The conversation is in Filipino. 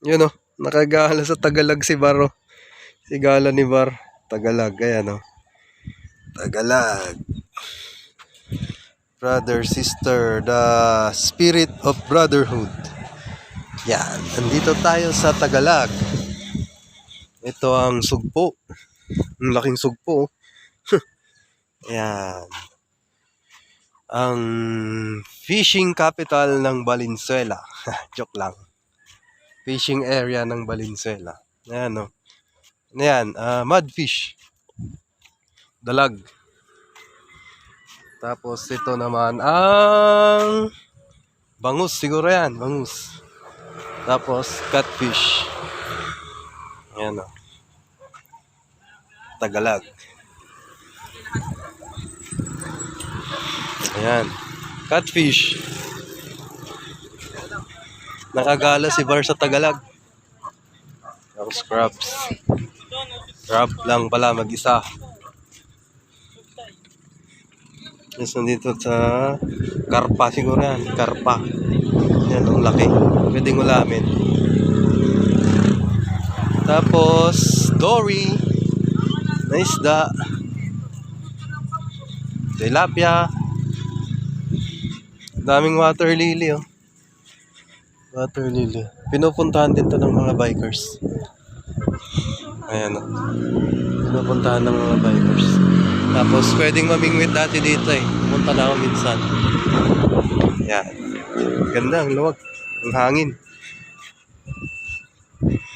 Yun oh, nakagala sa Tagalag si Bar oh. Si gala ni Bar. Tagalag, ayan oh. Tagalag. Brother, sister, the spirit of brotherhood. Yan, nandito tayo sa Tagalag. Ito ang sugpo. Ang laking sugpo. Yan. Ang fishing capital ng Valenzuela. Joke lang. Fishing area ng Valenzuela. Ayan o. Ayan, mudfish. Dalag. Tapos ito naman ang bangus, siguro yan, bangus. Tapos catfish. Ayan o. Tagalag. Ayan. Catfish. Nakagala si Bar sa Tagalag. Tapos crabs. Crab lang pala mag-isa. Yes, nandito sa karpa siguro yan. Karpa. Yan, ang laki. Pwedeng ulamin. Tapos, dory. Na isda. Tilapia. Daming water lily, oh. Water lily. Pinupuntahan din to ng mga bikers. Ayan, oh. Pinupuntahan ng mga bikers. Tapos, pwedeng mamingwit dati dito, eh. Pumunta na ako minsan. Ayan. Ganda, ang luwag. Ang hangin.